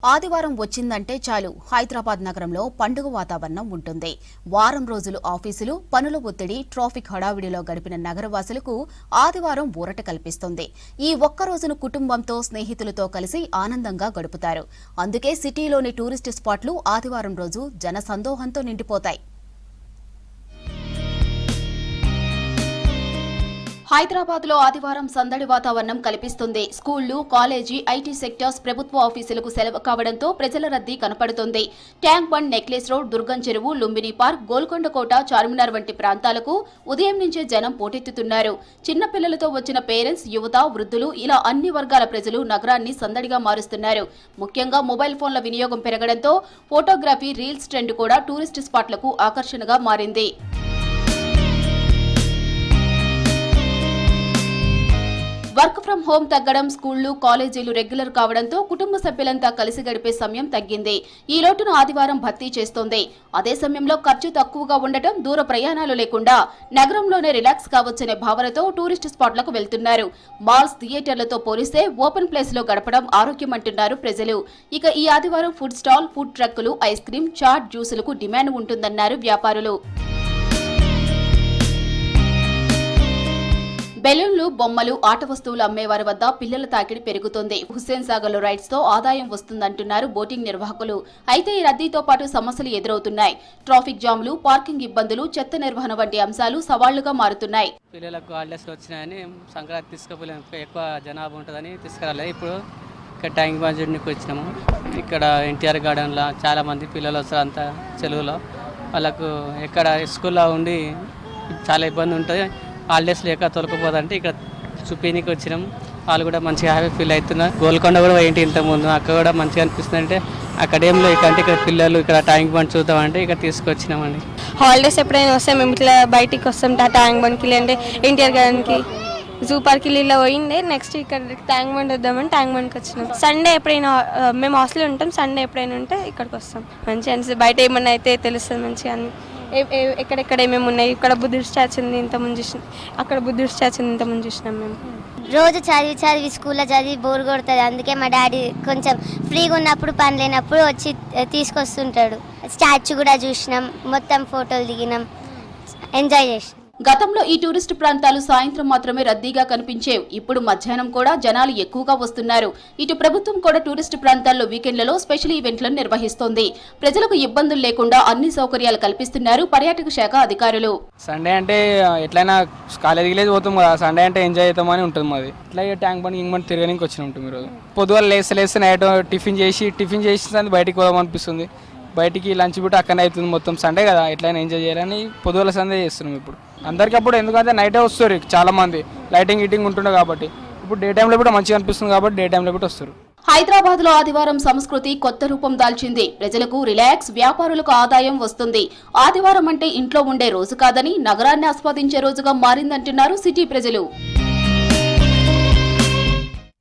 ఆదివారం వచ్చిందంటే చాలు హైదరాబాద్ నగరంలో పండుగ వాతావరణం ఉంటుంది. వారం రోజులు ఆఫీసులు, పనుల ఒత్తిడి, ట్రాఫిక్ హడావిడిలో గడిపిన నగరవాసులకు ఆదివారం ఊరట కల్పిస్తుంది. ఈ ఒక్క రోజును కుటుంబంతో, స్నేహితులతో కలిసి ఆనందంగా గడుపుతారు. అందుకే సిటీలోని టూరిస్టు స్పాట్లు ఆదివారం రోజు జనసందోహంతో నిండిపోతాయి. హైదరాబాద్ లో ఆదివారం సందడి వాతావరణం కల్పిస్తుంది. స్కూళ్లు, కాలేజీ, ఐటీ సెక్టార్స్, ప్రభుత్వ ఆఫీసులకు సెలవు కావడంతో ప్రజల రద్దీ కనపడుతుంది. ట్యాంక్ బండ్, నెక్లెస్ రోడ్, దుర్గం చెరువు, లుంబిని పార్క్, గోల్కొండ కోట, చార్మినార్ వంటి ప్రాంతాలకు ఉదయం నుంచే జనం పోటెత్తుతున్నారు. చిన్నపిల్లలతో వచ్చిన పేరెంట్స్, యువత, వృద్ధులు ఇలా అన్ని వర్గాల ప్రజలు నగరాన్ని సందడిగా మారుస్తున్నారు. ముఖ్యంగా మొబైల్ ఫోన్ల వినియోగం పెరగడంతో ఫోటోగ్రఫీ, రీల్స్ ట్రెండ్ కూడా టూరిస్ట్ స్పాట్లకు ఆకర్షణగా మారింది. వర్క్ ఫ్రం హోం తగ్గడం, స్కూళ్లు, కాలేజీలు రెగ్యులర్ కావడంతో కుటుంబ సభ్యులంతా కలిసి గడిపే సమయం తగ్గింది. ఈ లోటును ఆదివారం భర్తీ చేస్తోంది. అదే సమయంలో ఖర్చు తక్కువగా ఉండటం, దూర ప్రయాణాలు లేకుండా నగరంలోనే రిలాక్స్ కావచ్చనే భావనతో టూరిస్ట్ స్పాట్లకు వెళ్తున్నారు. మాల్స్, థియేటర్లతో పోలిస్తే ఓపెన్ ప్లేస్ లో గడపడం ఆరోగ్యం అంటున్నారు ప్రజలు. ఇక ఈ ఆదివారం ఫుడ్ స్టాల్, ఫుడ్ ట్రక్కులు, ఐస్ క్రీం, చాట్, జ్యూసులకు డిమాండ్ ఉంటుందన్నారు వ్యాపారులు. బెలూన్లు, బొమ్మలు, ఆట వస్తువులు అమ్మేవారి వద్ద పిల్లల తాకిడి పెరుగుతోంది. హుస్సేన్ సాగర్ లో రైడ్స్ తో ఆదాయం వస్తుందంటున్నారు బోటింగ్ నిర్వాహకులు. అయితే ఈ రద్దీతో పాటు సమస్యలు ఎదురవుతున్నాయి. ట్రాఫిక్ జామ్లు, పార్కింగ్ ఇబ్బందులు, చెత్త నిర్వహణ వంటి అంశాలు సవాళ్లుగా మారుతున్నాయి. పిల్లలకు హాలిడేస్ వచ్చినాయని సంక్రాంతి తీసుకుపోలేము, ఎక్కువ జనాభా ఉంటుందని తీసుకురాలేదు. ఇప్పుడు ఇక్కడ ట్యాంక్ బండ్కి వచ్చినాము. ఇక్కడ ఎన్టీఆర్ గార్డెన్లో చాలా మంది పిల్లలు వస్తారు. అంతా చెరువులో వాళ్ళకు ఎక్కడ స్కూల్లో ఉండి చాలా ఇబ్బంది ఉంటుంది. హాలిడేస్ లేక తొలకపోదంటే ఇక్కడ చూపీనికి వచ్చినాం. వాళ్ళు కూడా మంచిగా హ్యాపీ ఫీల్ అవుతున్నారు. గోల్కొండ కూడా ఏంటి ఇంతకుముందు అక్కడ కూడా మంచిగా అనిపిస్తుంది. అంటే అక్కడేంలో ఇక్కడంటే ఇక్కడ పిల్లలు ఇక్కడ ట్యాంక్ బండ్ చూద్దామంటే ఇక్కడ తీసుకొచ్చినామండి. హాలిడేస్ ఎప్పుడైనా వస్తే మేము ఇట్లా బయటికి వస్తాం. ట్యాంక్ బండ్కి లేదంటే ఎన్టీఆర్ గార్డెన్కి, జూ పార్క్కి ఇలా పోయిండే. నెక్స్ట్ ఇక్కడ ట్యాంక్ బండ్ వద్దామని ట్యాంక్ బండ్కి వచ్చినాం. సండే ఎప్పుడైనా మేము హాస్టల్లో ఉంటాం. సండే ఎప్పుడైనా ఉంటే ఇక్కడికి వస్తాం. మంచిగా అనిపిస్తుంది. బయట ఏమన్నా అయితే తెలుస్తుంది మంచిగా అని. ఎక్కడెక్కడ ఏమేమి ఉన్నాయి. ఇక్కడ బుద్ధుడి స్టాచ్యూ ఉంది, ఇంతకుముందు చూసినాం. అక్కడ బుద్ధుడి స్టాచ్యూ ఉంది, ఇంతకుముందు చూసినాం. మేము రోజు చదివి స్కూల్లో చదివి బోర్ కొడుతుంది. అందుకే మా డాడీ కొంచెం ఫ్రీగా ఉన్నప్పుడు, పని లేనప్పుడు వచ్చి తీసుకొస్తుంటాడు. స్టాచ్యూ కూడా చూసినాం, మొత్తం ఫోటోలు దిగినాం, ఎంజాయ్ చేసినాం. గతంలో ఈ టూరిస్టు ప్రాంతాలు సాయంత్రం మాత్రమే రద్దీగా కనిపించేవి. ఇప్పుడు మధ్యాహ్నం కూడా జనాలు ఎక్కువగా వస్తున్నారు. ఇటు ప్రభుత్వం కూడా టూరిస్టు ప్రాంతాల్లో వీకెండ్లలో స్పెషల్ ఈవెంట్లను నిర్వహిస్తోంది. ప్రజలకు ఇబ్బందులు లేకుండా అన్ని సౌకర్యాలు కల్పిస్తున్నారు పర్యాటక శాఖ అధికారులు. సండే అంటే ఎట్లయినా కాలేజీకి లేదు పోతాం కదా, సండే అంటే ఎంజాయ్ అవుతామని ఉంటుంది మాది. ఇట్లా ట్యాంక్ బండ్ ఇంక తిరగడానికి వచ్చిన ఉంటుంది. ఈరోజు పొద్దుగా లేస్తే నైట్ టిఫిన్ చేసి బయటికి పోదాం అనిపిస్తుంది. బయటికి లంచ్ బిట్ అక్కడనే అవుతుంది. మొత్తం సండే కదా, ఎట్లయినా ఎంజాయ్ చేయాలని పొద్దుగల సండే చేస్తున్నాం. ఇప్పుడు అందరికీ అప్పుడు ఎందుకంటే నైటే వస్తారు చాలా మంది, లైటింగ్ ఈటింగ్ ఉంటుండే కాబట్టి. ఇప్పుడు డే టైంలో కూడా మంచిగా అనిపిస్తుంది కాబట్టి డే టైంలో కూడా వస్తారు. హైదరాబాద్ లో ఆదివారం సంస్కృతి కొత్త రూపం దాల్చింది. ప్రజలకు రిలాక్స్, వ్యాపారులకు ఆదాయం వస్తుంది. ఆదివారం అంటే ఇంట్లో ఉండే రోజు కాదని, నగరాన్ని ఆస్వాదించే రోజుగా మారిందంటున్నారు సిటీ ప్రజలు.